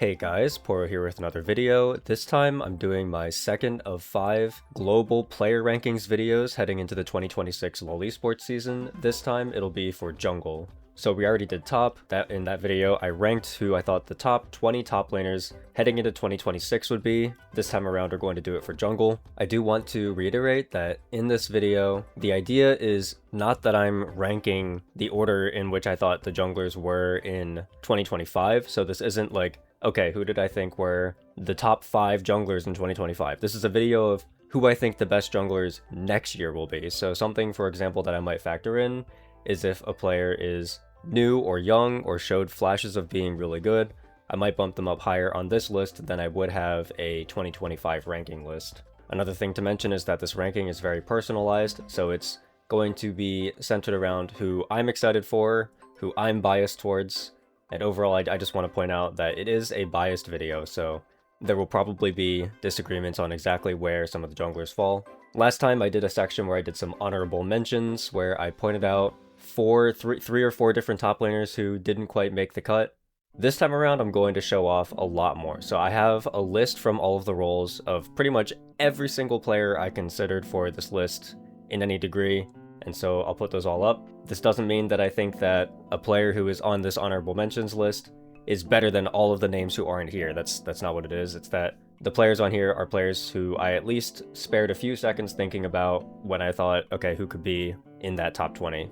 Hey guys, Poro here with another video. This time I'm doing my second of 5 global player rankings videos heading into the 2026 LoLEsports season. This time it'll be for jungle. So we already did top. In that video I ranked who I thought the top 20 top laners heading into 2026 would be. This time around we're going to do it for jungle. I do want to reiterate that in this video, the idea is not that I'm ranking the order in which I thought the junglers were in 2025. So this isn't like, okay, who did I think were the top 5 junglers in 2025? This is a video of who I think the best junglers next year will be. So something, for example, that I might factor in is if a player is new or young or showed flashes of being really good, I might bump them up higher on this list than I would have a 2025 ranking list. Another thing to mention is that this ranking is very personalized, so it's going to be centered around who I'm excited for, who I'm biased towards, and overall I just want to point out that it is a biased video, so there will probably be disagreements on exactly where some of the junglers fall. Last time I did a section where I did some honorable mentions, where I pointed out three or four different top laners who didn't quite make the cut. This time around I'm going to show off a lot more. So I have a list from all of the roles of pretty much every single player I considered for this list in any degree, and so I'll put those all up. This doesn't mean that I think that a player who is on this honorable mentions list is better than all of the names who aren't here. That's not what it is. It's that the players on here are players who I at least spared a few seconds thinking about when I thought, okay, who could be in that top 20.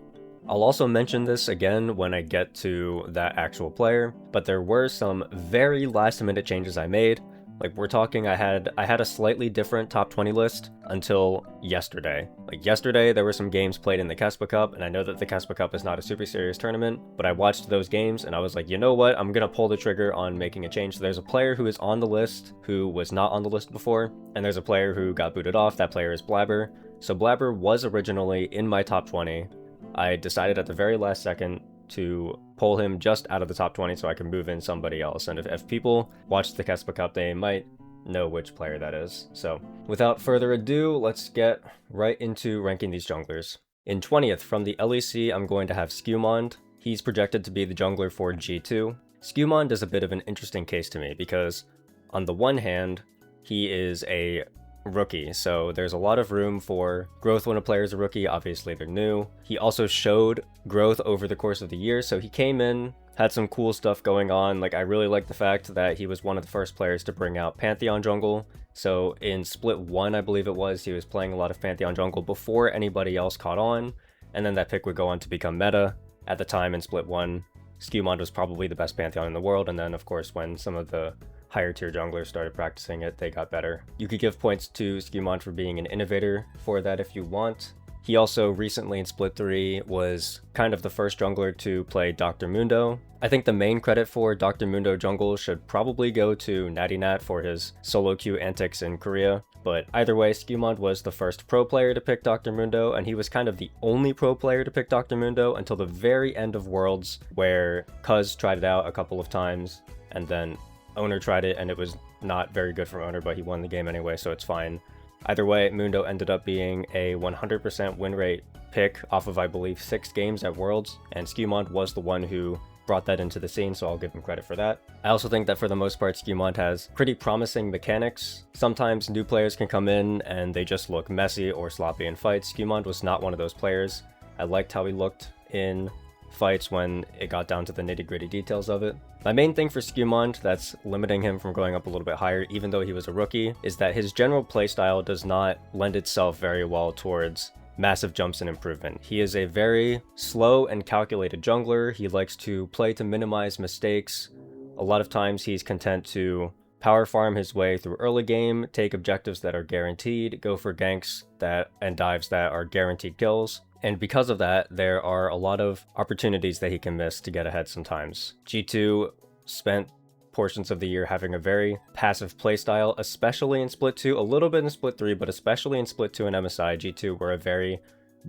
I'll also mention this again when I get to that actual player, but there were some very last minute changes I made. Like, we're talking, I had a slightly different top 20 list until yesterday. Like, yesterday there were some games played in the Kespa Cup, and I know that the Kespa Cup is not a super serious tournament, but I watched those games and I was like, you know what, I'm gonna pull the trigger on making a change. So there's a player who is on the list who was not on the list before, and there's a player who got booted off. That player is Blabber. So Blabber was originally in my top 20. I decided at the very last second to pull him just out of the top 20 so I can move in somebody else. And if people watch the Kespa Cup, they might know which player that is. So without further ado, let's get right into ranking these junglers. In 20th from the LEC, I'm going to have Skewmond. He's projected to be the jungler for G2. Skewmond is a bit of an interesting case to me because on the one hand, he is a rookie, so there's a lot of room for growth when a player is a rookie. Obviously they're new. He also showed growth over the course of the year, so he came in, had some cool stuff going on. Like, I really like the fact that he was one of the first players to bring out Pantheon jungle. So in split 1, I believe it was, he was playing a lot of Pantheon jungle before anybody else caught on, and then that pick would go on to become meta. At the time in split 1, Skewmond was probably the best Pantheon in the world, and then of course when some of the higher tier junglers started practicing it, they got better. You could give points to Skewmond for being an innovator for that if you want. He also recently in Split 3 was kind of the first jungler to play Dr. Mundo. I think the main credit for Dr. Mundo jungle should probably go to Natty Nat for his solo queue antics in Korea. But either way, Skewmond was the first pro player to pick Dr. Mundo, and he was kind of the only pro player to pick Dr. Mundo until the very end of Worlds, where Cuz tried it out a couple of times, and then Owner tried it and it was not very good for Owner, but he won the game anyway, so it's fine. Either way, Mundo ended up being a 100% win rate pick off of, I believe, 6 games at Worlds, and Skewmond was the one who brought that into the scene, so I'll give him credit for that. I also think that for the most part, Skewmond has pretty promising mechanics. Sometimes new players can come in and they just look messy or sloppy in fights. Skewmond was not one of those players. I liked how he looked in fights when it got down to the nitty-gritty details of it. My main thing for Skewmond that's limiting him from going up a little bit higher, even though he was a rookie, is that his general playstyle does not lend itself very well towards massive jumps and improvement. He is a very slow and calculated jungler. He likes to play to minimize mistakes. A lot of times he's content to power farm his way through early game, take objectives that are guaranteed, go for ganks and dives that are guaranteed kills. And because of that, there are a lot of opportunities that he can miss to get ahead sometimes. G2 spent portions of the year having a very passive playstyle, especially in Split 2, a little bit in Split 3, but especially in Split 2 and MSI. G2 were a very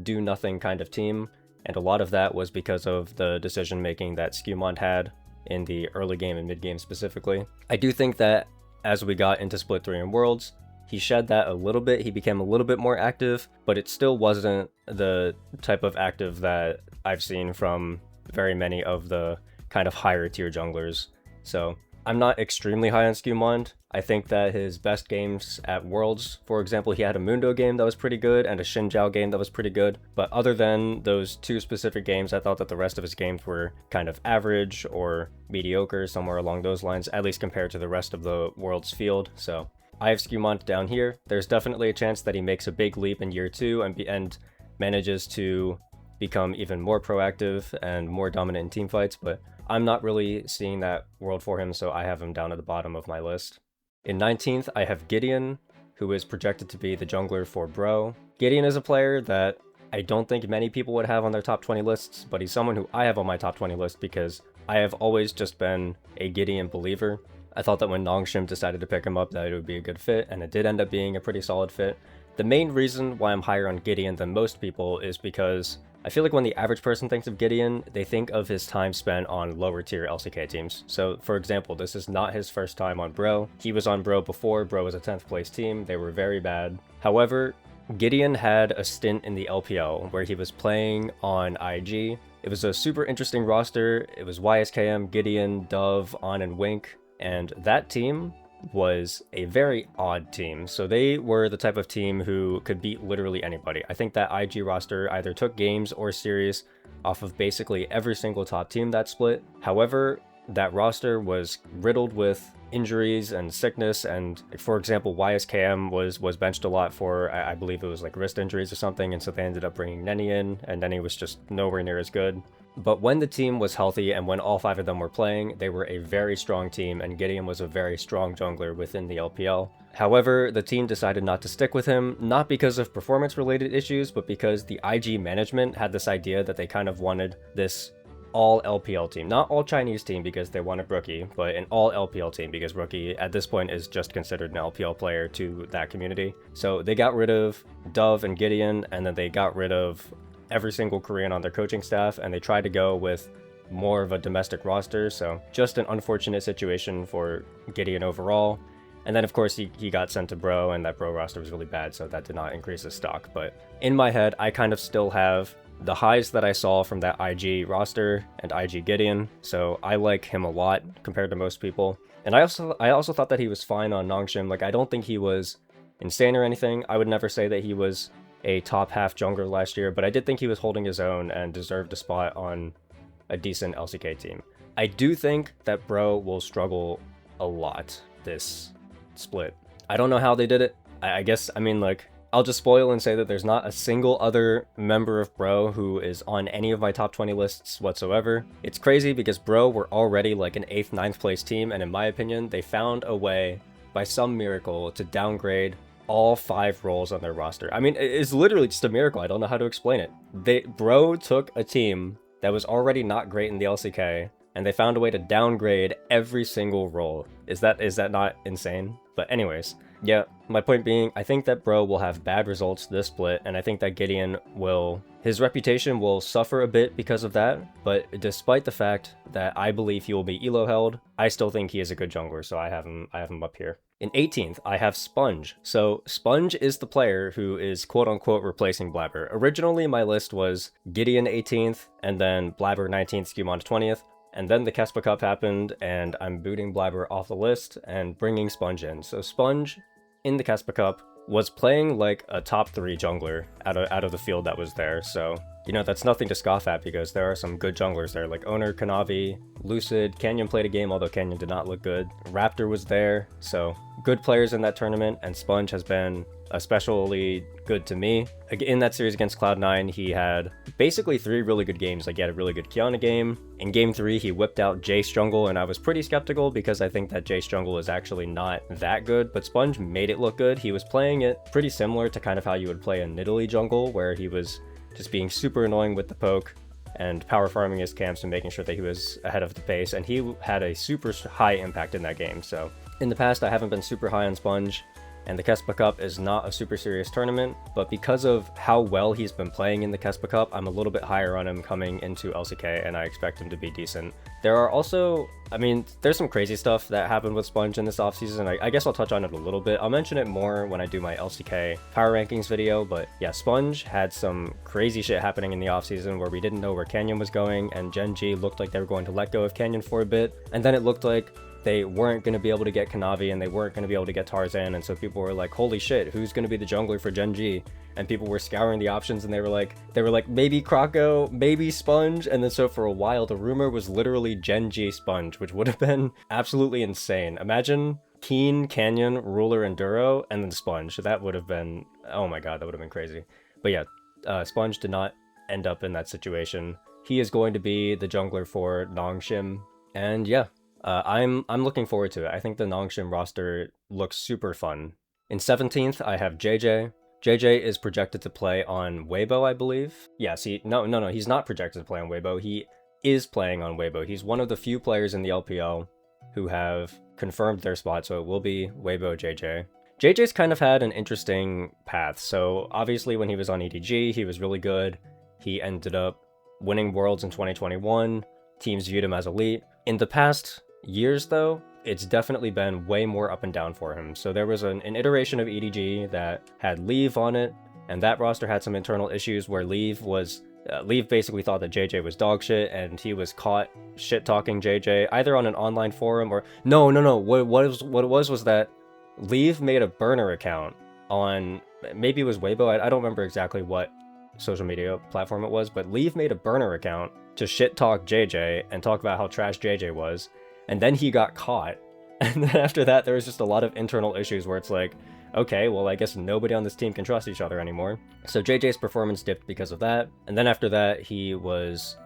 do-nothing kind of team, and a lot of that was because of the decision-making that Skewmond had in the early game and mid-game specifically. I do think that as we got into Split 3 and Worlds, he shed that a little bit. He became a little bit more active, but it still wasn't the type of active that I've seen from very many of the kind of higher tier junglers. So I'm not extremely high on Skewmond. I think that his best games at Worlds, for example, he had a Mundo game that was pretty good and a Xinjiao game that was pretty good. But other than those two specific games, I thought that the rest of his games were kind of average or mediocre, somewhere along those lines, at least compared to the rest of the Worlds field. So I have Skewmond down here. There's definitely a chance that he makes a big leap in year 2 and manages to become even more proactive and more dominant in team fights, but I'm not really seeing that world for him, so I have him down at the bottom of my list. In 19th, I have Gideon, who is projected to be the jungler for Bro. Gideon is a player that I don't think many people would have on their top 20 lists, but he's someone who I have on my top 20 list because I have always just been a Gideon believer. I thought that when Nongshim decided to pick him up that it would be a good fit, and it did end up being a pretty solid fit. The main reason why I'm higher on Gideon than most people is because I feel like when the average person thinks of Gideon, they think of his time spent on lower tier LCK teams. So for example, this is not his first time on Bro. He was on Bro before. Bro was a 10th place team. They were very bad. However, Gideon had a stint in the LPL where he was playing on IG. It was a super interesting roster. It was YSKM, Gideon, Dove, On, and Wink. And that team was a very odd team. So they were the type of team who could beat literally anybody. I think that IG roster either took games or series off of basically every single top team that split. However, that roster was riddled with injuries and sickness, and for example, YSKM was benched a lot for, I believe it was like wrist injuries or something, and so they ended up bringing Nenny in, and Nenny was just nowhere near as good. But when the team was healthy and when all 5 of them were playing, they were a very strong team, and Gideon was a very strong jungler within the LPL. However, the team decided not to stick with him, not because of performance-related issues, but because the IG management had this idea that they kind of wanted this all LPL team. Not all Chinese team because they wanted Rookie, but an all LPL team because Rookie at this point is just considered an LPL player to that community. So they got rid of Dove and Gideon, and then they got rid of every single Korean on their coaching staff, and they tried to go with more of a domestic roster. So just an unfortunate situation for Gideon overall. And then of course he got sent to Bro, and that Bro roster was really bad, so that did not increase his stock. But in my head, I kind of still have the highs that I saw from that IG roster and IG Gideon, so I like him a lot compared to most people. And I also thought that he was fine on Nongshim. Like, I don't think he was insane or anything. I would never say that he was a top half jungler last year, but I did think he was holding his own and deserved a spot on a decent LCK team. I do think that Bro will struggle a lot this split. I don't know how they did it. I guess, I mean, like, I'll just spoil and say that there's not a single other member of Bro who is on any of my top 20 lists whatsoever. It's crazy because Bro were already like an 8th, 9th place team, and in my opinion, they found a way, by some miracle, to downgrade all 5 roles on their roster. I mean, it's literally just a miracle. I don't know how to explain it. Bro took a team that was already not great in the LCK, and they found a way to downgrade every single role. Is that not insane? But anyways, yeah, my point being, I think that Bro will have bad results this split, and I think that Gideon his reputation will suffer a bit because of that, but despite the fact that I believe he will be elo held, I still think he is a good jungler, so I have him up here. In 18th, I have Sponge. So Sponge is the player who is quote-unquote replacing Blabber. Originally, my list was Gideon 18th, and then Blabber 19th, Skewmond 20th. And then the Kespa Cup happened, and I'm booting Blabber off the list and bringing Sponge in. So Sponge, in the Kespa Cup, was playing like a top 3 jungler out of the field that was there. So, you know, that's nothing to scoff at because there are some good junglers there, like Owner, Kanavi, Lucid. Canyon played a game, although Canyon did not look good. Raptor was there, so good players in that tournament, and Sponge has been especially good to me. In that series against Cloud9, he had basically 3 really good games. Like, he had a really good Kiana game. In game 3, he whipped out Jace jungle, and I was pretty skeptical because I think that Jace jungle is actually not that good, but Sponge made it look good. He was playing it pretty similar to kind of how you would play a Nidalee jungle, where he was just being super annoying with the poke and power farming his camps and making sure that he was ahead of the pace, and he had a super high impact in that game. So in the past, I haven't been super high on Sponge, and the Kespa Cup is not a super serious tournament, but because of how well he's been playing in the Kespa Cup, I'm a little bit higher on him coming into LCK, and I expect him to be decent. There are also, I mean, there's some crazy stuff that happened with Sponge in this offseason. I guess I'll touch on it a little bit. I'll mention it more when I do my LCK power rankings video, but yeah, Sponge had some crazy shit happening in the offseason where we didn't know where Canyon was going, and Gen G looked like they were going to let go of Canyon for a bit, and then it looked like they weren't going to be able to get Kanavi and they weren't going to be able to get Tarzan, and so people were like, holy shit, who's going to be the jungler for Gen G? And people were scouring the options, and they were like maybe Krako, maybe Sponge. And then so for a while the rumor was literally Gen G Sponge, which would have been absolutely insane. Imagine Keen, Canyon, Ruler, and Duro, and then Sponge. That would have been, oh my god, that would have been crazy. But yeah, Sponge did not end up in that situation. He is going to be the jungler for Nongshim, and yeah, I'm looking forward to it. I think the Nongshim roster looks super fun. In 17th, I have JJ. JJ is projected to play on Weibo, I believe. Yeah, see, no, he's not projected to play on Weibo. He is playing on Weibo. He's one of the few players in the LPL who have confirmed their spot, so it will be Weibo JJ. JJ's kind of had an interesting path. So obviously when he was on EDG, he was really good. He ended up winning Worlds in 2021. Teams viewed him as elite. In the past years, though, it's definitely been way more up and down for him. So there was an iteration of EDG that had Leave on it, and that roster had some internal issues where Leave basically thought that JJ was dog shit, and he was caught shit-talking JJ, either on an online forum or... No, what it was that Leave made a burner account on... Maybe it was Weibo, I don't remember exactly what social media platform it was, but Leave made a burner account to shit-talk JJ and talk about how trash JJ was. And then he got caught. And then after that, there was just a lot of internal issues where it's like, okay, well, I guess nobody on this team can trust each other anymore. So JJ's performance dipped because of that. And then after that, he was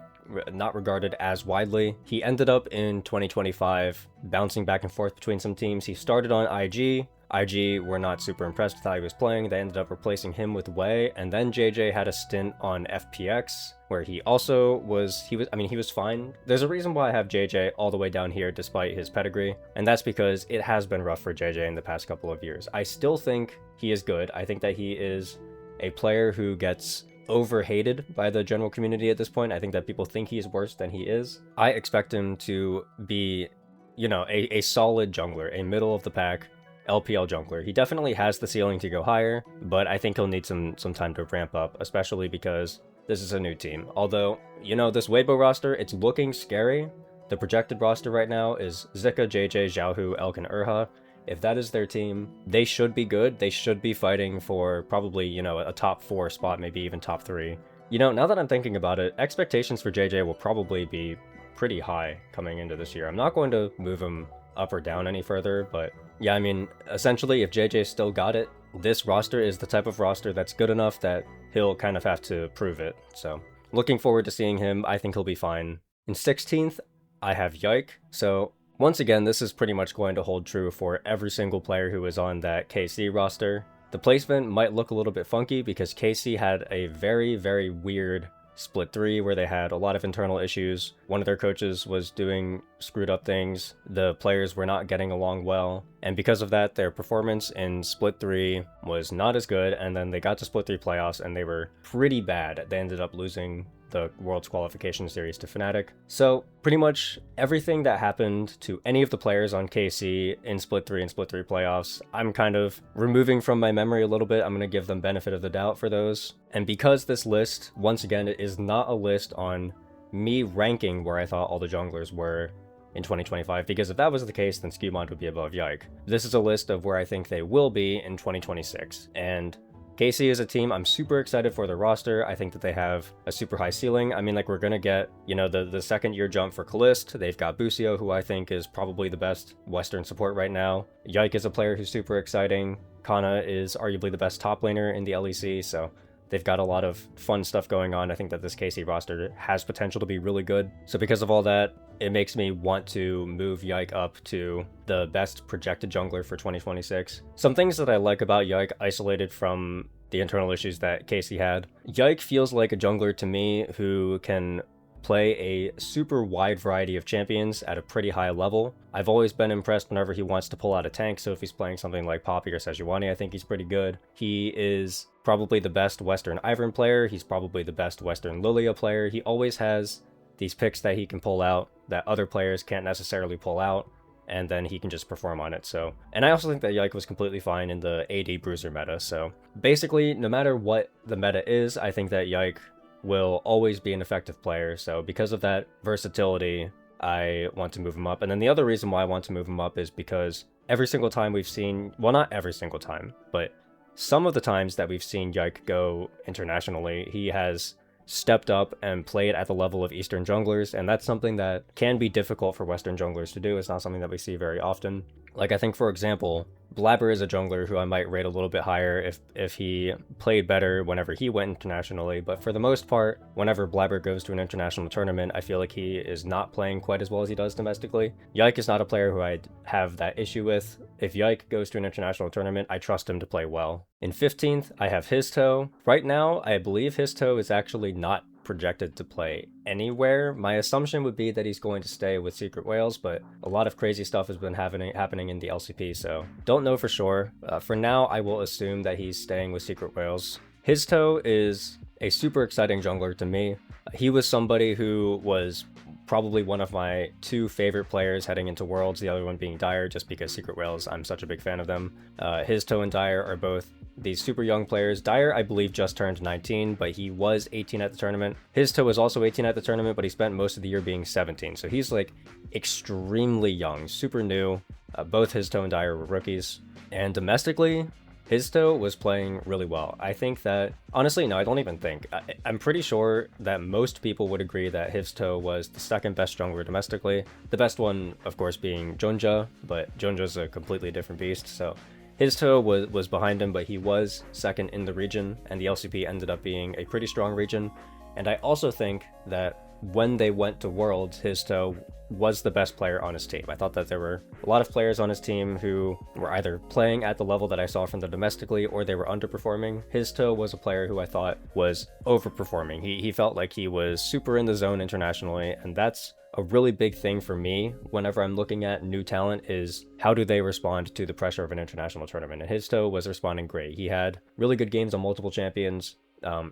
not regarded as widely. He ended up in 2025 bouncing back and forth between some teams. He started on IG. IG were not super impressed with how he was playing. They ended up replacing him with Wei, and then JJ had a stint on FPX where he also was, he was fine. There's a reason why I have JJ all the way down here despite his pedigree, and that's because it has been rough for JJ in the past couple of years. I still think he is good. I think that he is a player who gets over-hated by the general community at this point. I think that people think he's worse than he is. I expect him to be, you know, a solid jungler, a middle of the pack LPL jungler. He definitely has the ceiling to go higher, but I think he'll need some time to ramp up, especially because this is a new team. Although, you know, this Weibo roster, it's looking scary. The projected roster right now is Zika, JJ, Xiaohu, Elk, and Urha. If that is their team, they should be good. They should be fighting for probably, you know, a top 4 spot, maybe even top 3. You know, now that I'm thinking about it, expectations for JJ will probably be pretty high coming into this year. I'm not going to move him up or down any further, but yeah, I mean, essentially, if JJ still got it, this roster is the type of roster that's good enough that he'll kind of have to prove it. So, looking forward to seeing him. I think he'll be fine. In 16th, I have Yike. So, once again, this is pretty much going to hold true for every single player who is on that KC roster. The placement might look a little bit funky because KC had a very, very weird split 3 where they had a lot of internal issues. One of their coaches was doing screwed up things. The players were not getting along well. And because of that, their performance in split 3 was not as good. And then they got to split 3 playoffs and they were pretty bad. They ended up losing the World's Qualification Series to Fnatic. So pretty much everything that happened to any of the players on KC in Split 3 and Split 3 playoffs, I'm kind of removing from my memory a little bit. I'm going to give them benefit of the doubt for those. And because this list, once again, it is not a list on me ranking where I thought all the junglers were in 2025, because if that was the case, then Skewmont would be above Yike. This is a list of where I think they will be in 2026. And KC is a team I'm super excited for their roster. I think that they have a super high ceiling. I mean, like, we're gonna get, you know, the second year jump for Kalist. They've got Busio, who I think is probably the best Western support right now. Yike is a player who's super exciting. Kana is arguably the best top laner in the LEC, so they've got a lot of fun stuff going on. I think that this KC roster has potential to be really good. So because of all that, it makes me want to move Yike up to the best projected jungler for 2026. Some things that I like about Yike, isolated from the internal issues that KC had. Yike feels like a jungler to me who can play a super wide variety of champions at a pretty high level. I've always been impressed whenever he wants to pull out a tank, so if he's playing something like Poppy or Sejuani, I think he's pretty good. He is probably the best Western Ivern player. He's probably the best Western Lilia player. He always has these picks that he can pull out that other players can't necessarily pull out, and then he can just perform on it. So, and I also think that Yike was completely fine in the AD Bruiser meta. So basically, no matter what the meta is, I think that Yike will always be an effective player. So because of that versatility, I want to move him up. And then the other reason why I want to move him up is because every single time we've seen, well, not every single time, but some of the times that we've seen Yike go internationally, he has stepped up and played at the level of Eastern junglers, and that's something that can be difficult for Western junglers to do. It's not something that we see very often. Like, I think, for example, Blabber is a jungler who I might rate a little bit higher if he played better whenever he went internationally, but for the most part, whenever Blabber goes to an international tournament, I feel like he is not playing quite as well as he does domestically. Yike is not a player who I'd have that issue with. If Yike goes to an international tournament, I trust him to play well. In 15th, I have Histo. Right now, I believe Histo is actually not projected to play anywhere. My assumption would be that he's going to stay with Secret Whales, but a lot of crazy stuff has been happening in the LCP, so don't know for sure. For now, I will assume that he's staying with Secret Whales. Histo is a super exciting jungler to me. He was somebody who was probably one of my 2 favorite players heading into Worlds, the other one being Dire, just because Secret Whales, I'm such a big fan of them. Histo and Dire are both these super young players. Dire, I believe, just turned 19, but he was 18 at the tournament. Histo was also 18 at the tournament, but he spent most of the year being 17, so he's like extremely young, super new. Both Histo and Dire were rookies, and domestically, Histo was playing really well. I think that, honestly, no, I don't even think. I'm pretty sure that most people would agree that Histo was the second best jungler domestically. The best one, of course, being Junja, but Junja's a completely different beast, so Histo was behind him, but he was second in the region, and the LCP ended up being a pretty strong region. And I also think that when they went to Worlds, Histo was the best player on his team. I thought that there were a lot of players on his team who were either playing at the level that I saw from them domestically, or they were underperforming. Histo was a player who I thought was overperforming. He felt like he was super in the zone internationally, and that's a really big thing for me whenever I'm looking at new talent, is how do they respond to the pressure of an international tournament. And Histo was responding great. He had really good games on multiple champions.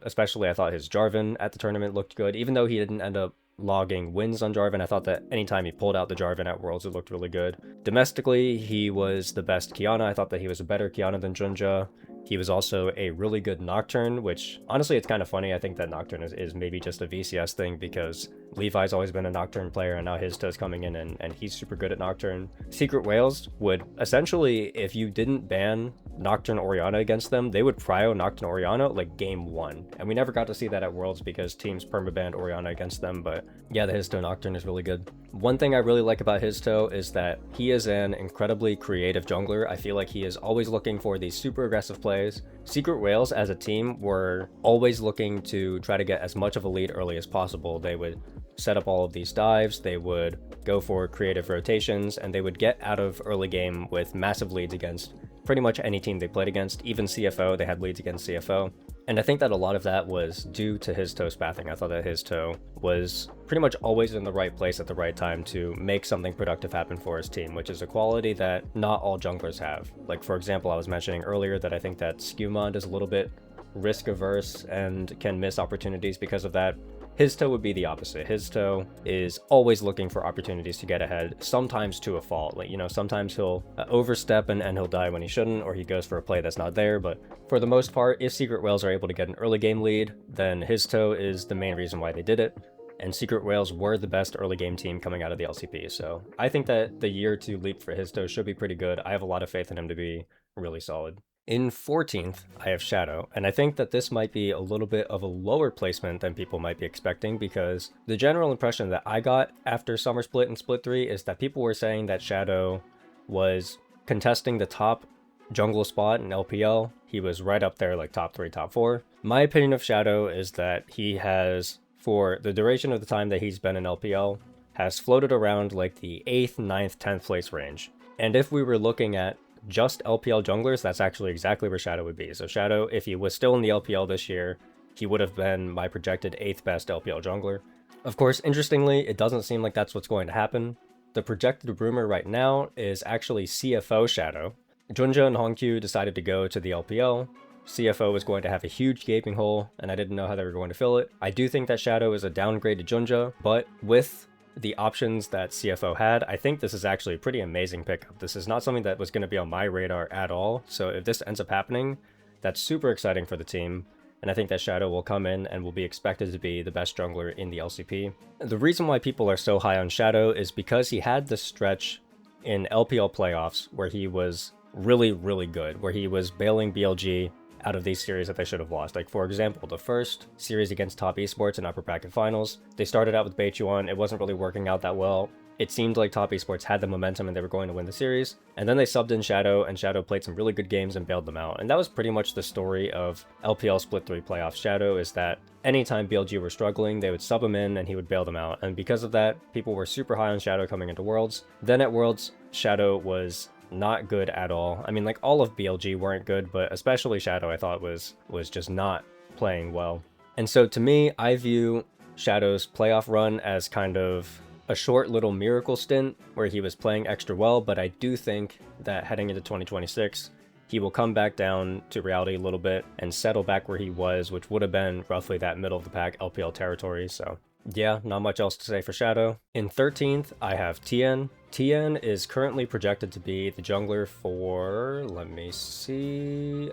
Especially I thought his Jarvan at the tournament looked good, even though he didn't end up logging wins on Jarvan. I thought that anytime he pulled out the Jarvan at Worlds, it looked really good. Domestically, he was the best Kiana. I thought that he was a better Kiana than Junja. He was also a really good Nocturne, which honestly, it's kind of funny. I think that Nocturne is maybe just a VCS thing, because Levi's always been a Nocturne player, and now Histo's coming in and he's super good at Nocturne. Secret Whales would essentially, if you didn't ban Nocturne Orianna against them, they would prio Nocturne Orianna like game 1. And we never got to see that at Worlds because teams permabanned Orianna against them, but yeah, the Histo Nocturne is really good. One thing I really like about Histo is that he is an incredibly creative jungler. I feel like he is always looking for these super aggressive plays. Secret Whales as a team were always looking to try to get as much of a lead early as possible. They would set up all of these dives, they would go for creative rotations, and they would get out of early game with massive leads against pretty much any team they played against. Even CFO, they had leads against CFO. And I think that a lot of that was due to Histo's pathing. I thought that Histo was pretty much always in the right place at the right time to make something productive happen for his team, which is a quality that not all junglers have. Like, for example, I was mentioning earlier that I think that Skewmond is a little bit risk averse and can miss opportunities because of that. Histo would be the opposite. Histo is always looking for opportunities to get ahead, sometimes to a fault. Like, you know, sometimes he'll overstep and he'll die when he shouldn't, or he goes for a play that's not there. But for the most part, if Secret Whales are able to get an early game lead, then Histo is the main reason why they did it. And Secret Whales were the best early game team coming out of the LCP. So I think that the year 2 leap for Histo should be pretty good. I have a lot of faith in him to be really solid. In 14th, I have Shadow, and I think that this might be a little bit of a lower placement than people might be expecting, because the general impression that I got after Summer Split and Split 3 is that people were saying that Shadow was contesting the top jungle spot in LPL. He was right up there, like top 3, top 4. My opinion of Shadow is that he has, for the duration of the time that he's been in LPL, has floated around like the 8th, 9th, 10th place range. And if we were looking at just LPL junglers, that's actually exactly where Shadow would be. So Shadow, if he was still in the LPL this year, he would have been my projected 8th best LPL jungler. Of course, interestingly, it doesn't seem like that's what's going to happen. The projected rumor right now is actually CFO Shadow. Junja and Hongkyu decided to go to the LPL. CFO was going to have a huge gaping hole, and I didn't know how they were going to fill it. I do think that Shadow is a downgraded Junja, but with the options that CFO had, I think this is actually a pretty amazing pickup. This is not something that was going to be on my radar at all, so if this ends up happening, that's super exciting for the team. and I think that Shadow will come in and will be expected to be the best jungler in the LCP. The reason why people are so high on Shadow is because he had this stretch in LPL playoffs where he was really, really good, where he was bailing BLG out of these series that they should have lost. Like, for example, the first series against Top Esports in upper bracket finals, they started out with Beichuan, it wasn't really working out that well. It seemed like Top Esports had the momentum and they were going to win the series, and then they subbed in Shadow, and Shadow played some really good games and bailed them out. And that was pretty much the story of LPL Split 3 playoff Shadow, is that anytime BLG were struggling, they would sub him in and he would bail them out. And because of that, people were super high on Shadow coming into Worlds. Then at Worlds, Shadow was not good at all. I mean, like, all of BLG weren't good, but especially Shadow I thought was just not playing well. And so to me, I view Shadow's playoff run as kind of a short little miracle stint where he was playing extra well, but I do think that heading into 2026, he will come back down to reality a little bit and settle back where he was, which would have been roughly that middle of the pack LPL territory. So yeah, not much else to say for Shadow. In 13th, I have Tien. Tien is currently projected to be the jungler for, let me see,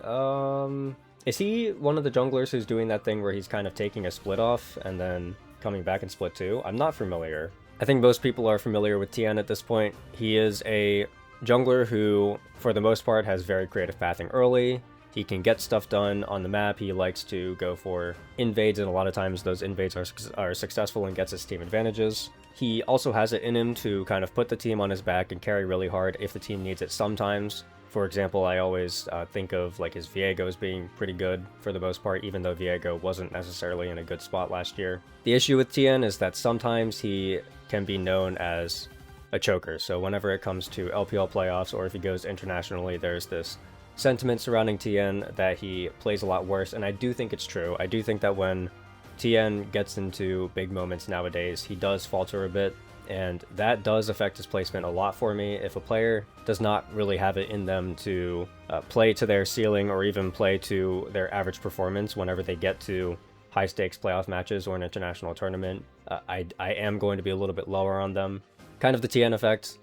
is he one of the junglers who's doing that thing where he's kind of taking a split off and then coming back in split 2? I'm not familiar. I think most people are familiar with Tien at this point. He is a jungler who, for the most part, has very creative pathing early. He can get stuff done on the map. He likes to go for invades, and a lot of times those invades are successful and gets his team advantages. He also has it in him to kind of put the team on his back and carry really hard if the team needs it sometimes. For example, I always think of like his Viego as being pretty good for the most part, even though Viego wasn't necessarily in a good spot last year. The issue with Tien is that sometimes he can be known as a choker. So whenever it comes to LPL playoffs or if he goes internationally, there's this sentiment surrounding Tien that he plays a lot worse, and I do think it's true. I do think that when Tien gets into big moments nowadays, he does falter a bit, and that does affect his placement a lot for me. If a player does not really have it in them to play to their ceiling or even play to their average performance whenever they get to high stakes playoff matches or an international tournament, I am going to be a little bit lower on them. Kind of the Tien effect,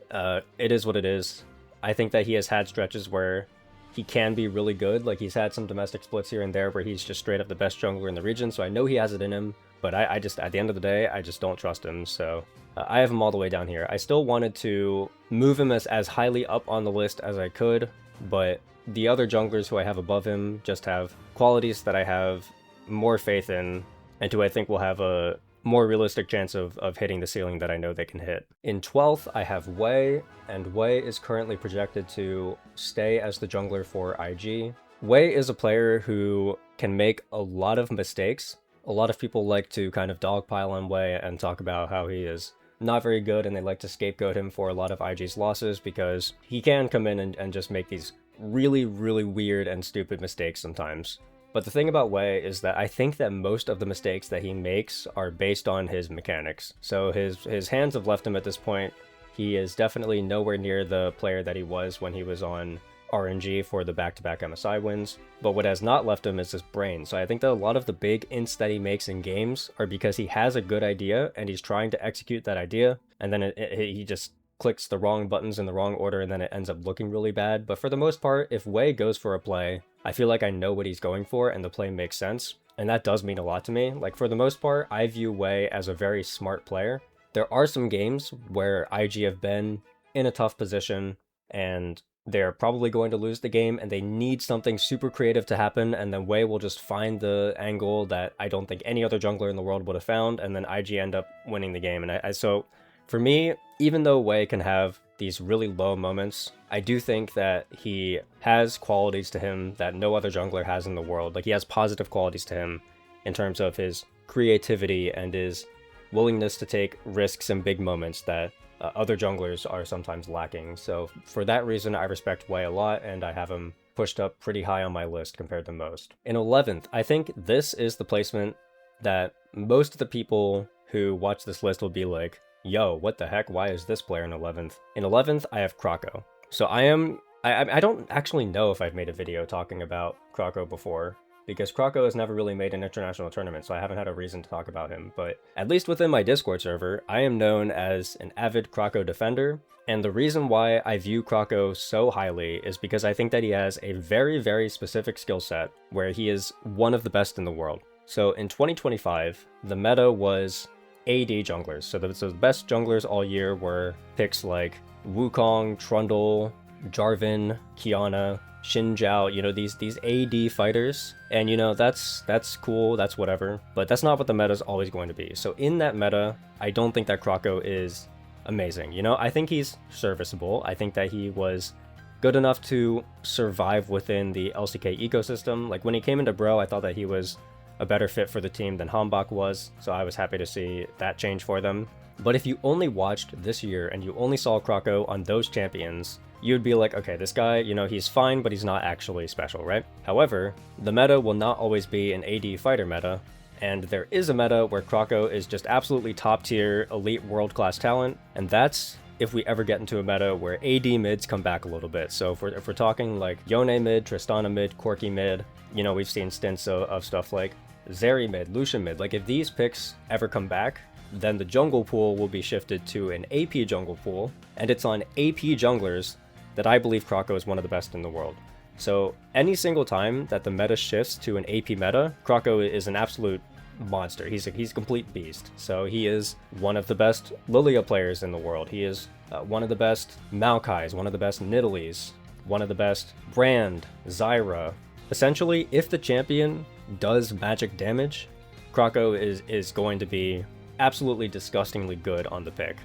it is what it is. I think that he has had stretches where he can be really good. Like, he's had some domestic splits here and there where he's just straight up the best jungler in the region, so I know he has it in him, but I just, at the end of the day, I just don't trust him, so I have him all the way down here. I still wanted to move him as highly up on the list as I could, but the other junglers who I have above him just have qualities that I have more faith in, and who I think will have a more realistic chance of hitting the ceiling that I know they can hit. In 12th, I have Wei, and Wei is currently projected to stay as the jungler for IG. Wei is a player who can make a lot of mistakes. A lot of people like to kind of dogpile on Wei and talk about how he is not very good, and they like to scapegoat him for a lot of IG's losses because he can come in and just make these really, really weird and stupid mistakes sometimes. But the thing about Wei is that I think that most of the mistakes that he makes are based on his mechanics. So his hands have left him at this point. He is definitely nowhere near the player that he was when he was on RNG for the back-to-back MSI wins. But what has not left him is his brain. So I think that a lot of the big ints that he makes in games are because he has a good idea and he's trying to execute that idea, and then he just clicks the wrong buttons in the wrong order, and then it ends up looking really bad. But for the most part, if Wei goes for a play, I feel like I know what he's going for and the play makes sense, and that does mean a lot to me. Like, for the most part, I view Wei as a very smart player. There are some games where IG have been in a tough position and they're probably going to lose the game and they need something super creative to happen, and then Wei will just find the angle that I don't think any other jungler in the world would have found, and then IG end up winning the game. And so for me, even though Wei can have these really low moments, I do think that he has qualities to him that no other jungler has in the world. Like, he has positive qualities to him in terms of his creativity and his willingness to take risks in big moments that other junglers are sometimes lacking. So for that reason, I respect Wei a lot, and I have him pushed up pretty high on my list compared to most. In 11th, I think this is the placement that most of the people who watch this list will be like, yo, what the heck, why is this player in 11th? In 11th, I have Krako. So I don't actually know if I've made a video talking about Krako before. because Krako has never really made an international tournament, so I haven't had a reason to talk about him. But at least within my Discord server, I am known as an avid Krako defender. And the reason why I view Krako so highly is because I think that he has a very, very specific skill set where he is one of the best in the world. So in 2025, the meta was AD junglers. So the best junglers all year were picks like Wukong, Trundle, Jarvan, Kiana, Xin Zhao, you know, these AD fighters. And, you know, that's cool, that's whatever. But that's not what the meta is always going to be. So in that meta, I don't think that Krako is amazing. You know, I think he's serviceable. I think that he was good enough to survive within the LCK ecosystem. Like when he came into Bro, I thought that he was a better fit for the team than Hambach was, so I was happy to see that change for them. But if you only watched this year and you only saw Krako on those champions, you'd be like, okay, this guy, you know, he's fine, but he's not actually special, right? However, the meta will not always be an AD fighter meta, and there is a meta where Krako is just absolutely top tier, elite world-class talent, and that's if we ever get into a meta where AD mids come back a little bit. So if we're talking like Yone mid, Tristana mid, Corki mid, you know, we've seen stints of stuff like Zeri mid, Lucian mid. Like if these picks ever come back, then the jungle pool will be shifted to an AP jungle pool, and it's on AP junglers that I believe Krako is one of the best in the world. So any single time that the meta shifts to an AP meta, Krako is an absolute monster. He's a complete beast. So he is one of the best Lilia players in the world. He is one of the best Maokais, one of the best Nidalees, one of the best Brand, Zyra. Essentially, if the champion does magic damage, Krako is going to be absolutely disgustingly good on the pick.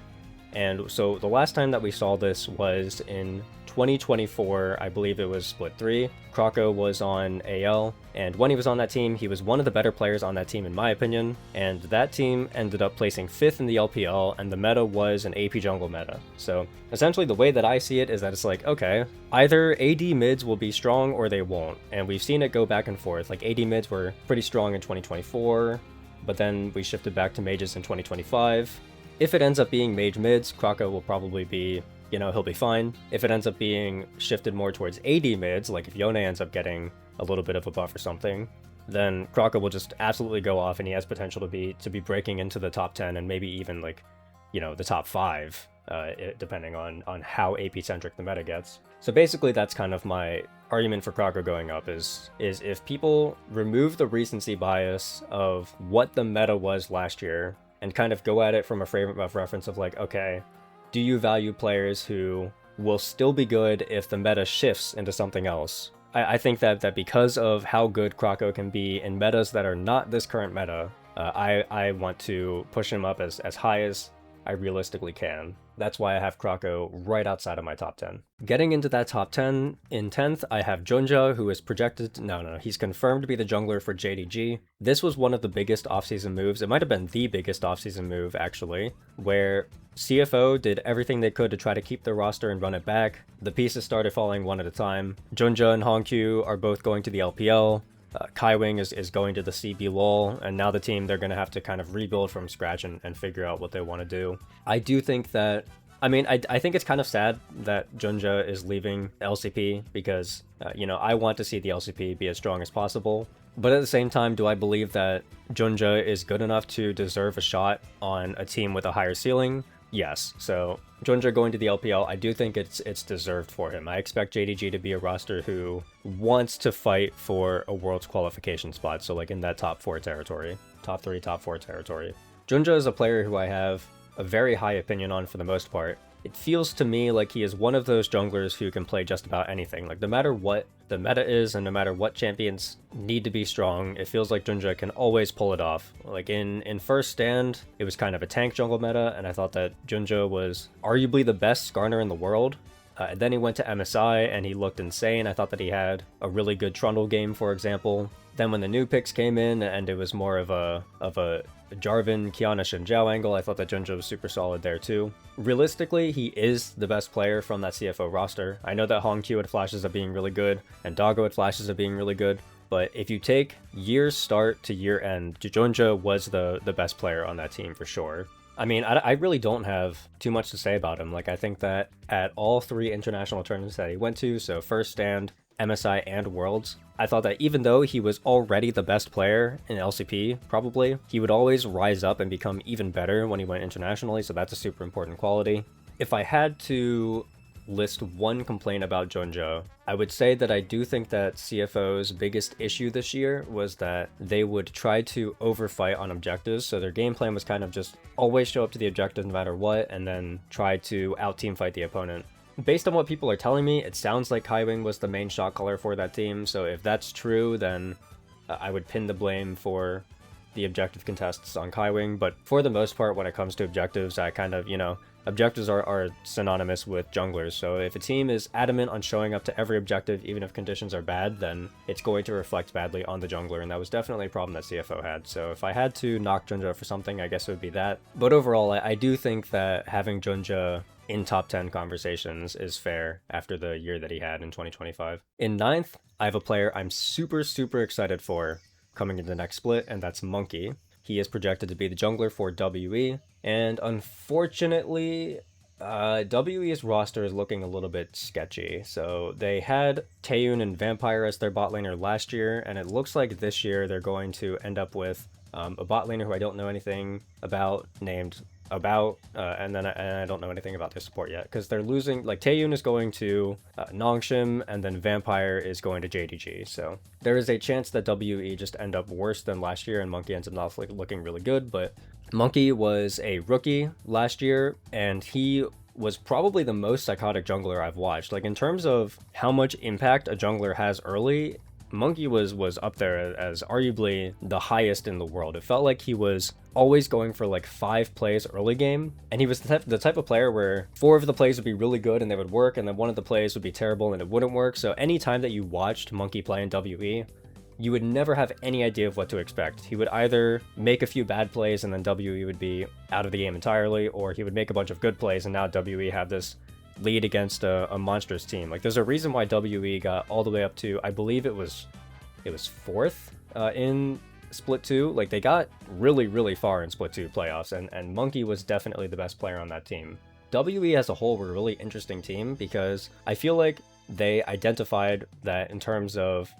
And so the last time that we saw this was in 2024, I believe it was Split 3. Krako was on AL, and when he was on that team, he was one of the better players on that team in my opinion, and that team ended up placing 5th in the LPL, and the meta was an AP jungle meta. So essentially the way that I see it is that it's like, okay, either AD mids will be strong or they won't, and we've seen it go back and forth. Like AD mids were pretty strong in 2024, but then we shifted back to mages in 2025. If it ends up being mage mids, Krako will probably be, you know, he'll be fine. If it ends up being shifted more towards AD mids, like if Yone ends up getting a little bit of a buff or something, then Krako will just absolutely go off, and he has potential to be breaking into the top 10 and maybe even like, you know, the top 5, depending on how AP-centric the meta gets. So basically that's kind of my argument for Krako going up is if people remove the recency bias of what the meta was last year and kind of go at it from a frame of reference of like, okay, do you value players who will still be good if the meta shifts into something else? I think that because of how good Krako can be in metas that are not this current meta, I want to push him up as high as I realistically can. That's why I have Krako right outside of my top 10. Getting into that top 10, in 10th, I have Junja, who is projected, he's confirmed to be the jungler for JDG. This was one of the biggest offseason moves. It might have been the biggest offseason move, actually, where CFO did everything they could to try to keep their roster and run it back. The pieces started falling one at a time. Junja and Hongkyu are both going to the LPL. Kaiwing is going to the CB LOL, and now the team, they're going to have to kind of rebuild from scratch and figure out what they want to do. I do think that, I think it's kind of sad that Junja is leaving LCP because, you know, I want to see the LCP be as strong as possible. But at the same time, do I believe that Junja is good enough to deserve a shot on a team with a higher ceiling? Yes. So Junja going to the LPL, I do think it's deserved for him. I expect JDG to be a roster who wants to fight for a Worlds qualification spot, so like in that top 4 territory. Top 3, top 4 territory. Junja is a player who I have a very high opinion on for the most part. It feels to me like he is one of those junglers who can play just about anything. Like no matter what the meta is and no matter what champions need to be strong, it feels like Junja can always pull it off. Like in first stand, it was kind of a tank jungle meta, and I thought that Junja was arguably the best Skarner in the world. And then he went to MSI and he looked insane. I thought that he had a really good Trundle game, for example. Then when the new picks came in and it was more of a Jarvan, Kiana, Xin Zhao angle, I thought that Junja was super solid there too. Realistically, he is the best player from that CFO roster. I know that Hongkyu had flashes of being really good, and Doggo had flashes of being really good, but if you take year's start to year end, Junja was the best player on that team for sure. I really don't have too much to say about him. Like, I think that at all 3 international tournaments that he went to, so first stand, MSI and Worlds, I thought that even though he was already the best player in LCP, probably, he would always rise up and become even better when he went internationally, so that's a super important quality. If I had to list one complaint about Junja, I would say that I do think that CFO's biggest issue this year was that they would try to overfight on objectives, so their game plan was kind of just always show up to the objective no matter what, and then try to out-team fight the opponent. Based on what people are telling me, it sounds like Kaiwing was the main shot caller for that team, so if that's true, then I would pin the blame for the objective contests on Kaiwing, but for the most part, when it comes to objectives, I kind of, objectives are synonymous with junglers, so if a team is adamant on showing up to every objective, even if conditions are bad, then it's going to reflect badly on the jungler, and that was definitely a problem that CFO had. So if I had to knock Junja for something, I guess it would be that. But overall, I do think that having Junja in top 10 conversations is fair after the year that he had in 2025. In 9th, I have a player I'm super excited for coming into the next split, and that's Monkey. He is projected to be the jungler for WE, and unfortunately, WE's roster is looking a little bit sketchy. So they had Taeyun and Vampire as their bot laner last year, and it looks like this year they're going to end up with a bot laner who I don't know anything about, named About, and I don't know anything about their support yet, because they're losing, like Taeyun is going to Nongshim, and then Vampire is going to JDG, so there is a chance that WE just end up worse than last year, and Monkey ends up not looking really good. But Monkey was a rookie last year, and he was probably the most psychotic jungler I've watched. Like, in terms of how much impact a jungler has early, Monkey was up there as arguably the highest in the world. It felt like he was always going for like 5 plays early game, and he was the type of player where 4 of the plays would be really good and they would work, and then 1 of the plays would be terrible and it wouldn't work. So anytime that you watched Monkey play in WE, you would never have any idea of what to expect. He would either make a few bad plays and then WE would be out of the game entirely, or he would make a bunch of good plays and now WE have this lead against a monstrous team. Like, there's a reason why WE got all the way up to, I believe it was 4th in Split 2. Like, they got really far in Split 2 playoffs, and Monkey was definitely the best player on that team. WE as a whole were a really interesting team because I feel like they identified that in terms of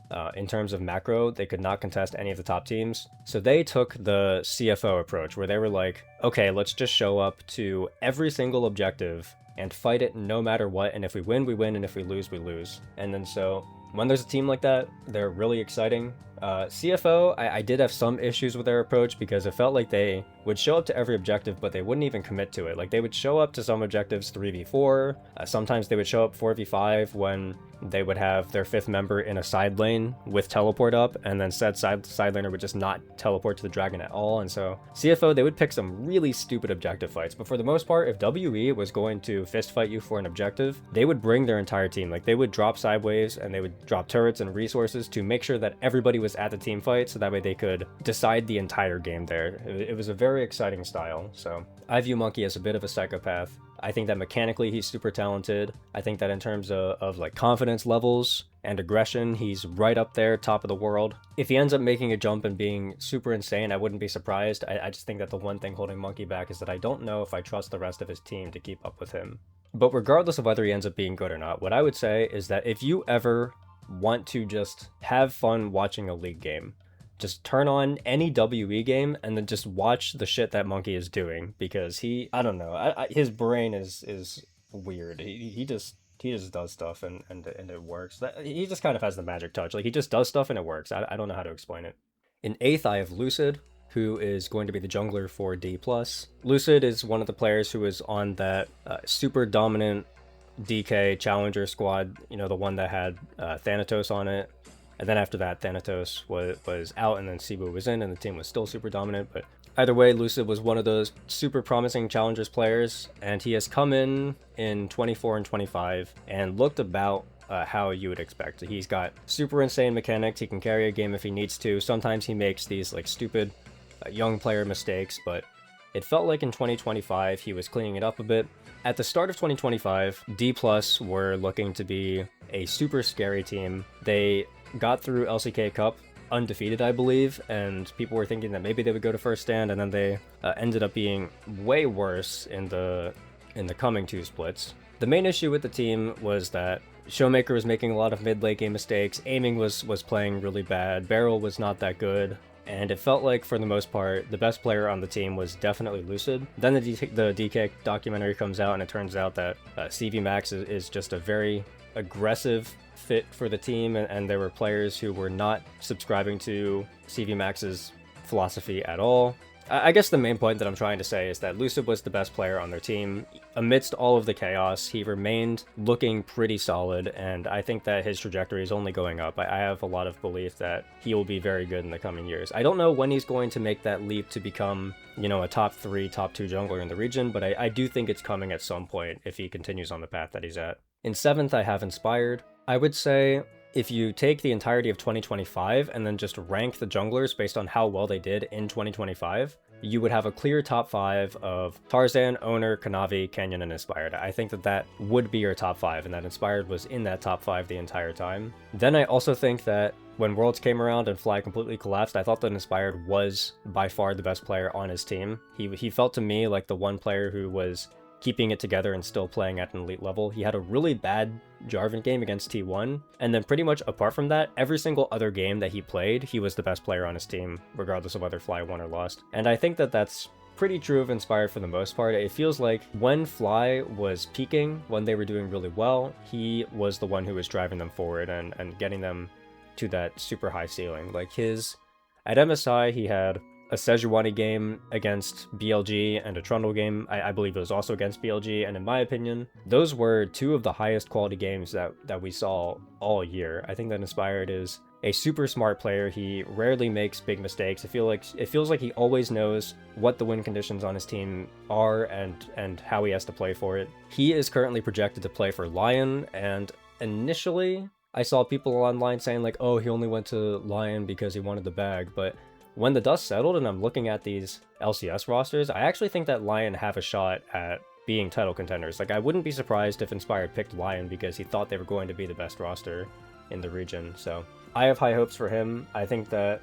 macro, they could not contest any of the top teams. So they took the CFO approach, where they were like, okay, let's just show up to every single objective and fight it no matter what, and if we win, we win, and if we lose, we lose. And then so when there's a team like that, they're really exciting. CFO, I did have some issues with their approach because it felt like they would show up to every objective, but they wouldn't even commit to it. Like, they would show up to some objectives 3v4, sometimes they would show up 4v5 when they would have their 5th member in a side lane with teleport up, and then said side laner would just not teleport to the dragon at all. And so CFO, they would pick some really stupid objective fights, but for the most part, if WE was going to fist fight you for an objective, they would bring their entire team. Like, they would drop sideways and they would drop turrets and resources to make sure that everybody was at the team fight, so that way they could decide the entire game there. It was a very exciting style. So I view Monkey as a bit of a psychopath. I think that mechanically he's super talented. I think that in terms of like confidence levels and aggression, he's right up there, top of the world. If he ends up making a jump and being super insane, I wouldn't be surprised. I just think that the one thing holding Monkey back is that I don't know if I trust the rest of his team to keep up with him. But regardless of whether he ends up being good or not, what I would say is that if you ever want to just have fun watching a League game, just turn on any WE game and then just watch the shit that Monkey is doing, because I don't know, his brain is weird. He just does stuff and it works. He just kind of has the magic touch. Like, he just does stuff and it works. I don't know how to explain it. In 8th, I have Lucid, who is going to be the jungler for D+. Lucid is one of the players who is on that super dominant DK Challenger squad, the one that had Thanatos on it. And then after that, Thanatos was out, and then Cebu was in, and the team was still super dominant. But either way, Lucid was one of those super promising Challengers players, and he has come in 24 and 25 and looked about how you would expect. He's got super insane mechanics. He can carry a game if he needs to. Sometimes he makes these like stupid young player mistakes, but it felt like in 2025 he was cleaning it up a bit. At the start of 2025, D+ were looking to be a super scary team. They got through LCK Cup undefeated, I believe, and people were thinking that maybe they would go to first stand, and then they ended up being way worse in the coming 2 splits. The main issue with the team was that Showmaker was making a lot of mid-late game mistakes, aiming was playing really bad, Barrel was not that good, and it felt like, for the most part, the best player on the team was definitely Lucid. Then the DK documentary comes out, and it turns out that CV Max is just a very aggressive fit for the team, and there were players who were not subscribing to CV Max's philosophy at all. I guess the main point that I'm trying to say is that Lucid was the best player on their team. Amidst all of the chaos, he remained looking pretty solid, and I think that his trajectory is only going up. I have a lot of belief that he will be very good in the coming years. I don't know when he's going to make that leap to become, you know, a top 3, top 2 jungler in the region, but I do think it's coming at some point if he continues on the path that he's at. In 7th, I have Inspired. I would say, if you take the entirety of 2025 and then just rank the junglers based on how well they did in 2025, you would have a clear top 5 of Tarzan, Owner, Kanavi, Canyon, and Inspired. I think that would be your top 5, and that Inspired was in that top 5 the entire time. Then I also think that when Worlds came around and Fly completely collapsed, I thought that Inspired was by far the best player on his team. He felt to me like the one player who was keeping it together and still playing at an elite level. He had a really bad Jarvan game against T1, and then pretty much apart from that, every single other game that he played, he was the best player on his team, regardless of whether Fly won or lost. And I think that that's pretty true of Inspired for the most part. It feels like when Fly was peaking, when they were doing really well, he was the one who was driving them forward and getting them to that super high ceiling. Like at MSI, he had a Sejuani game against BLG and a Trundle game, I believe it was also against BLG, and in my opinion, those were 2 of the highest quality games that we saw all year. I think that Inspired is a super smart player. He rarely makes big mistakes. It feels like he always knows what the win conditions on his team are and how he has to play for it. He is currently projected to play for Lion, and initially I saw people online saying like, oh, he only went to Lion because he wanted the bag, but when the dust settled and I'm looking at these LCS rosters, I actually think that Lion have a shot at being title contenders. Like, I wouldn't be surprised if Inspired picked Lion because he thought they were going to be the best roster in the region. So I have high hopes for him. I think that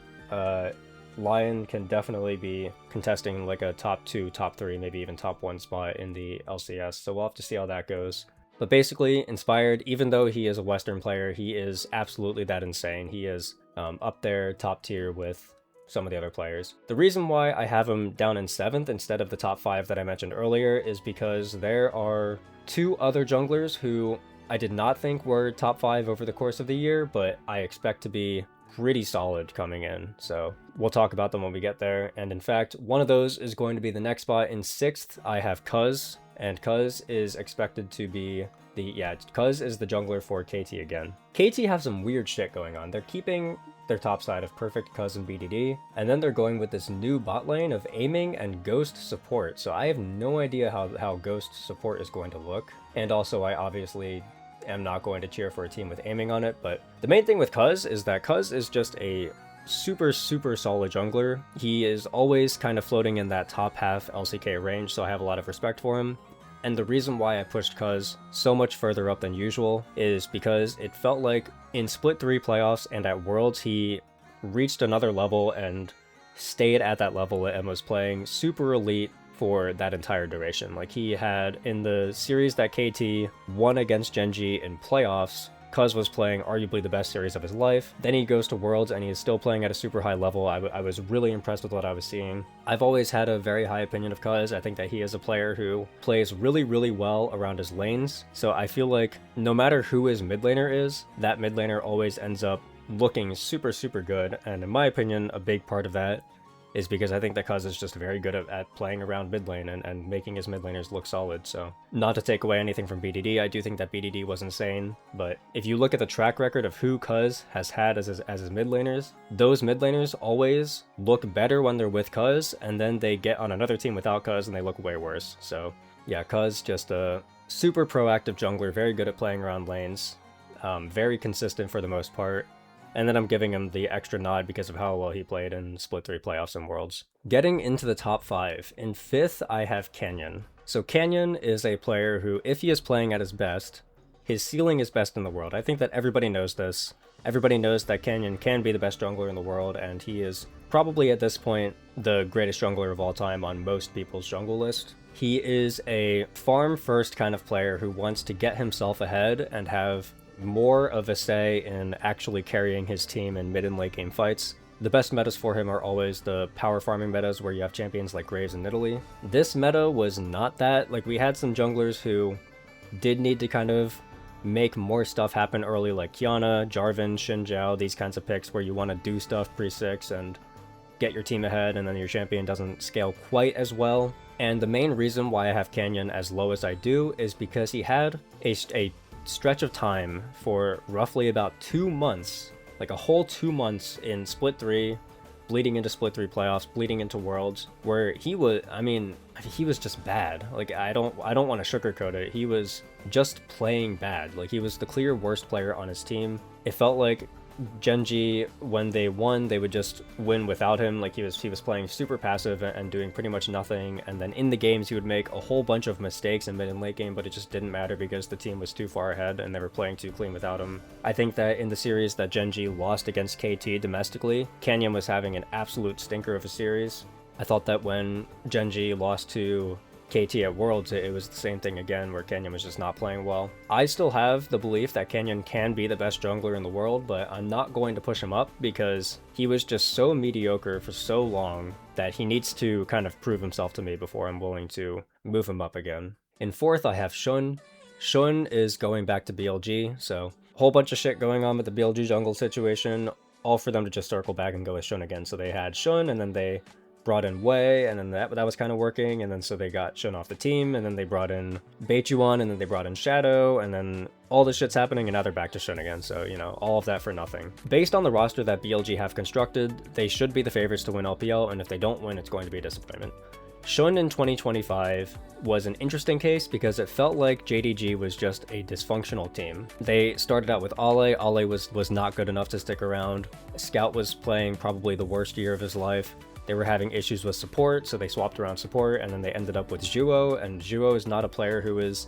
Lion can definitely be contesting like a top 2, top 3, maybe even top 1 spot in the LCS. So we'll have to see how that goes. But basically, Inspired, even though he is a Western player, he is absolutely that insane. He is up there, top tier with some of the other players. The reason why I have him down in 7th instead of the top 5 that I mentioned earlier is because there are 2 other junglers who I did not think were top 5 over the course of the year, but I expect to be pretty solid coming in. So we'll talk about them when we get there. And in fact, one of those is going to be the next spot. In 6th, I have Cuz, and Cuz is expected to be Cuz is the jungler for KT again. KT have some weird shit going on. They're keeping their top side of Perfect, Cuz, and BDD, and then they're going with this new bot lane of aiming and ghost support. So I have no idea how ghost support is going to look, and also I obviously am not going to cheer for a team with aiming on it, but the main thing with Cuz is that Cuz is just a super solid jungler. He is always kind of floating in that top half LCK range, so I have a lot of respect for him. And the reason why I pushed Cuz so much further up than usual is because it felt like in Split 3 playoffs and at Worlds, he reached another level and stayed at that level and was playing super elite for that entire duration. Like, he had, in the series that KT won against Genji in playoffs, Cuz was playing arguably the best series of his life. Then he goes to Worlds and he is still playing at a super high level. I was really impressed with what I was seeing. I've always had a very high opinion of Cuz. I think that he is a player who plays really well around his lanes. So I feel like no matter who his mid laner is, that mid laner always ends up looking super good. And in my opinion, a big part of that is because I think that Cuz is just very good at playing around mid lane and making his mid laners look solid. So not to take away anything from BDD, I do think that BDD was insane, but if you look at the track record of who Cuz has had as his mid laners, those mid laners always look better when they're with Cuz, and then they get on another team without Cuz and they look way worse. So yeah, Cuz just a super proactive jungler, very good at playing around lanes, very consistent for the most part. And then I'm giving him the extra nod because of how well he played in Split 3 playoffs and Worlds. Getting into the top 5. In 5th, I have Canyon. So Canyon is a player who, if he is playing at his best, his ceiling is best in the world. I think that everybody knows this. Everybody knows that Canyon can be the best jungler in the world, and he is probably at this point the greatest jungler of all time on most people's jungle list. He is a farm-first kind of player who wants to get himself ahead and have more of a say in actually carrying his team in mid and late game fights. The best metas for him are always the power farming metas where you have champions like Graves and Nidalee. This meta was not that. Like, we had some junglers who did need to kind of make more stuff happen early, like Kiana, Jarvan, Xin Zhao, these kinds of picks where you want to do stuff pre-6 and get your team ahead, and then your champion doesn't scale quite as well. And the main reason why I have Canyon as low as I do is because he had a stretch of time for roughly about 2 months, like a whole 2 months in Split 3, bleeding into Split 3 playoffs, bleeding into Worlds, where he was, I mean, he was just bad. Like, I don't want to sugarcoat it. He was just playing bad. Like, he was the clear worst player on his team. It felt like Genji, when they won, they would just win without him. Like, he was playing super passive and doing pretty much nothing, and then in the games he would make a whole bunch of mistakes in mid and late game, but it just didn't matter because the team was too far ahead and they were playing too clean without him. I think that in the series that Genji lost against KT domestically, Canyon was having an absolute stinker of a series. I thought that when Genji lost to KT at Worlds, it was the same thing again, where Canyon was just not playing well. I still have the belief that Canyon can be the best jungler in the world, but I'm not going to push him up because he was just so mediocre for so long that he needs to kind of prove himself to me before I'm willing to move him up again. In fourth, I have Shun. Shun is going back to BLG, so a whole bunch of shit going on with the BLG jungle situation, all for them to just circle back and go with Shun again. So they had Shun, and then they brought in Wei, and then that was kind of working, and then so they got Shun off the team, and then they brought in Beichuan, and then they brought in Shadow, and then all this shit's happening, and now they're back to Shun again, so, you know, all of that for nothing. Based on the roster that BLG have constructed, they should be the favorites to win LPL, and if they don't win, it's going to be a disappointment. Shun in 2025 was an interesting case because it felt like JDG was just a dysfunctional team. They started out with Ale. Ale was not good enough to stick around. Scout was playing probably the worst year of his life. They were having issues with support, so they swapped around support, and then they ended up with Zhuo, and Zhuo is not a player who is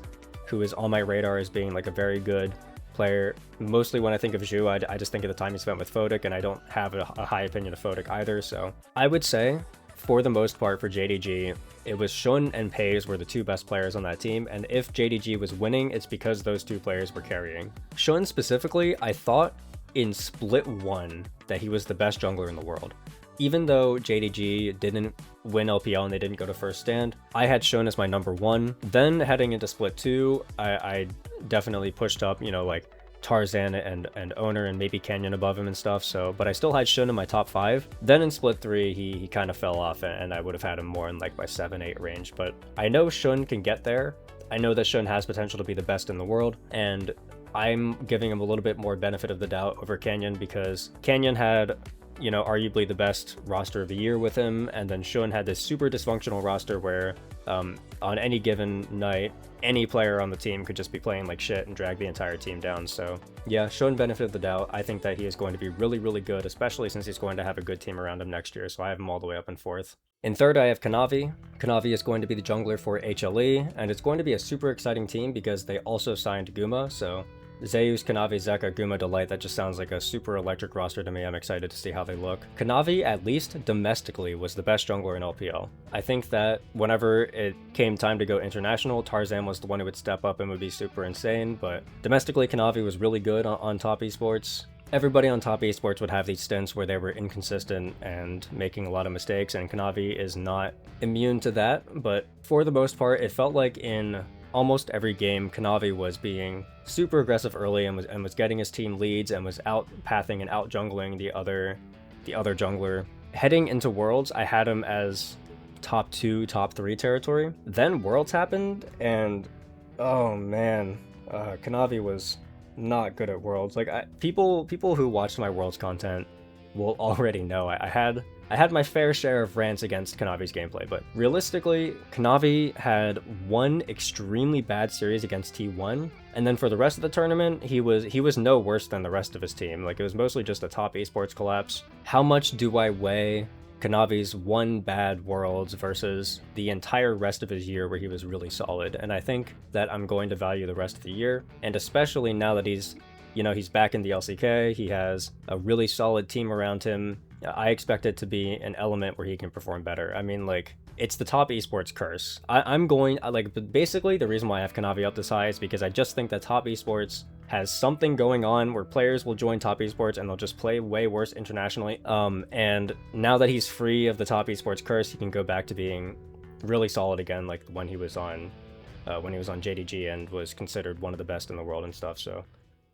on my radar as being like a very good player. Mostly when I think of Zhuo, I just think of the time he spent with Fodic, and I don't have a high opinion of Fodic either, so I would say, for the most part for JDG, it was Shun and Pays were the two best players on that team, and if JDG was winning, it's because those two players were carrying. Shun specifically, I thought in Split 1 that he was the best jungler in the world. Even though JDG didn't win LPL and they didn't go to first stand, I had Shun as my number 1. Then heading into Split 2, I definitely pushed up, you know, like Tarzan and Owner and maybe Canyon above him and stuff, so, but I still had Shun in my top 5. Then in Split 3, he kind of fell off, and I would have had him more in like my 7-8 range, but I know Shun can get there. I know that Shun has potential to be the best in the world, and I'm giving him a little bit more benefit of the doubt over Canyon because Canyon had, you know, arguably the best roster of the year with him, and then Shun had this super dysfunctional roster where on any given night, any player on the team could just be playing like shit and drag the entire team down. So yeah, Shun benefit of the doubt. I think that he is going to be really, really good, especially since he's going to have a good team around him next year, so I have him all the way up in 4th. In 3rd, I have Kanavi. Kanavi is going to be the jungler for HLE, and it's going to be a super exciting team because they also signed Guma, so Zeus, Kanavi, Zeka, Guma, Delight, that just sounds like a super electric roster to me. I'm excited to see how they look. Kanavi, at least domestically, was the best jungler in LPL. I think that whenever it came time to go international, Tarzan was the one who would step up and would be super insane, but domestically, Kanavi was really good on top esports. Everybody on top esports would have these stints where they were inconsistent and making a lot of mistakes, and Kanavi is not immune to that, but for the most part, it felt like in almost every game, Kanavi was being super aggressive early and was getting his team leads and was out pathing and out jungling the other jungler. Heading into Worlds, I had him as top 2, top 3 territory. Then Worlds happened, and oh man, Kanavi was not good at Worlds. Like, people who watched my Worlds content will already know I had my fair share of rants against Kanavi's gameplay, but realistically, Kanavi had one extremely bad series against T1, and then for the rest of the tournament, he was no worse than the rest of his team. Like, it was mostly just a top esports collapse. How much do I weigh Kanavi's one bad Worlds versus the entire rest of his year where he was really solid? And I think that I'm going to value the rest of the year, and especially now that he's back in the LCK, he has a really solid team around him. I expect it to be an element where he can perform better. I mean, like, it's the top esports curse. Basically the reason why I have Kanavi up this high is because I just think that top esports has something going on where players will join top esports and they'll just play way worse internationally. And now that he's free of the top esports curse, he can go back to being really solid again, like when he was on JDG and was considered one of the best in the world and stuff. So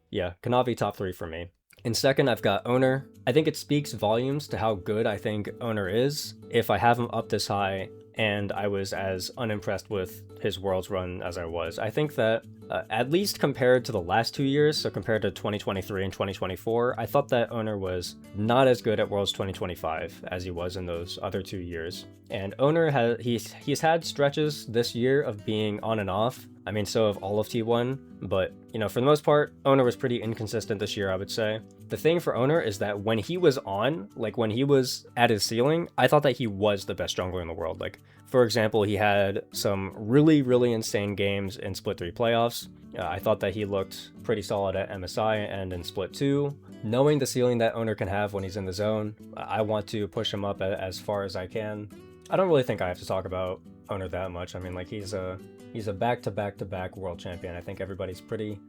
yeah, Kanavi top 3 for me. In second, I've got Owner. I think it speaks volumes to how good I think Owner is if I have him up this high and I was as unimpressed with his Worlds run as I was. I think that at least compared to the last 2 years, so compared to 2023 and 2024, I thought that Owner was not as good at Worlds 2025 as he was in those other 2 years. And Owner he's had stretches this year of being on and off. I mean, so have all of T1, but, you know, for the most part, Owner was pretty inconsistent this year, I would say. The thing for Owner is that when he was on, like when he was at his ceiling, I thought that he was the best jungler in the world. Like, for example, he had some really, really insane games in Split 3 playoffs. I thought that he looked pretty solid at MSI and in Split 2. Knowing the ceiling that Owner can have when he's in the zone, I want to push him up as far as I can. I don't really think I have to talk about Owner that much. I mean, like, he's a back-to-back-to-back world champion. I think everybody's pretty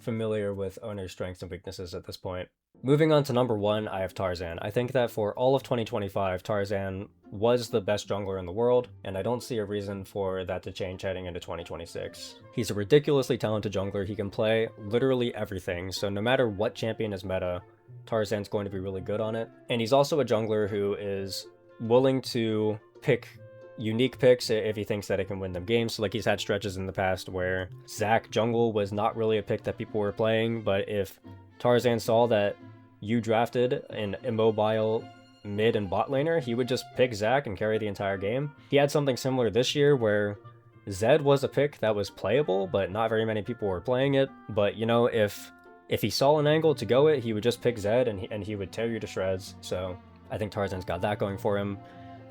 familiar with Owner's strengths and weaknesses at this point. Moving on to number 1, I have Tarzan. I think that for all of 2025, Tarzan was the best jungler in the world, and I don't see a reason for that to change heading into 2026. He's a ridiculously talented jungler. He can play literally everything, so no matter what champion is meta, Tarzan's going to be really good on it. And he's also a jungler who is willing to pick unique picks if he thinks that it can win them games. So like, he's had stretches in the past where Zac jungle was not really a pick that people were playing, but if Tarzan saw that you drafted an immobile mid and bot laner, he would just pick Zac and carry the entire game. He had something similar this year where Zed was a pick that was playable, but not very many people were playing it. But, you know, if he saw an angle to go it, he would just pick Zed and he would tear you to shreds. So I think Tarzan's got that going for him.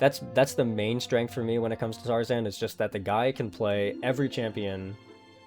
That's the main strength for me when it comes to Tarzan. It's just that the guy can play every champion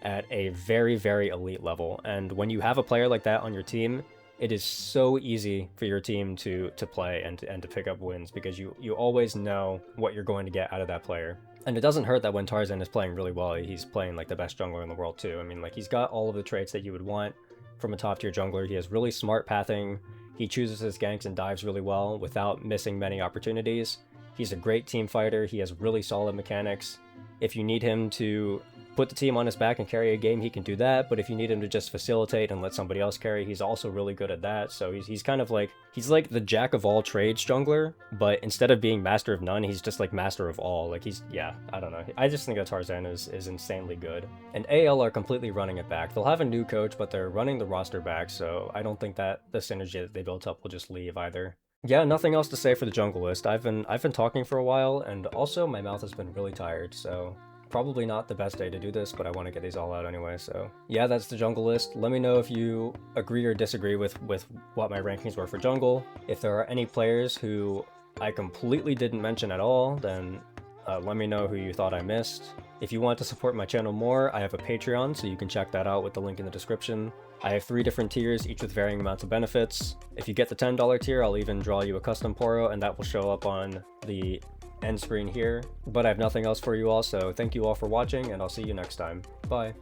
at a very, very elite level. And when you have a player like that on your team, it is so easy for your team to play and to pick up wins, because you always know what you're going to get out of that player. And it doesn't hurt that when Tarzan is playing really well, he's playing like the best jungler in the world too. I mean, like, he's got all of the traits that you would want from a top tier jungler. He has really smart pathing. He chooses his ganks and dives really well without missing many opportunities. He's a great team fighter. He has really solid mechanics. If you need him to put the team on his back and carry a game, he can do that. But if you need him to just facilitate and let somebody else carry, he's also really good at that. So he's kind of like, he's like the jack of all trades jungler, but instead of being master of none, he's just like master of all. Like, yeah, I don't know. I just think that Tarzan is insanely good. And AL are completely running it back. They'll have a new coach, but they're running the roster back. So I don't think that the synergy that they built up will just leave either. Yeah, nothing else to say for the jungle list. I've been talking for a while, and also my mouth has been really tired, so probably not the best day to do this, but I want to get these all out anyway. So yeah, that's the jungle list. Let me know if you agree or disagree with what my rankings were for jungle. If there are any players who I completely didn't mention at all, then let me know who you thought I missed. If you want to support my channel more, I have a Patreon, so you can check that out with the link in the description. I have 3 different tiers, each with varying amounts of benefits. If you get the $10 tier, I'll even draw you a custom Poro, and that will show up on the end screen here. But I have nothing else for you all, so thank you all for watching, and I'll see you next time. Bye.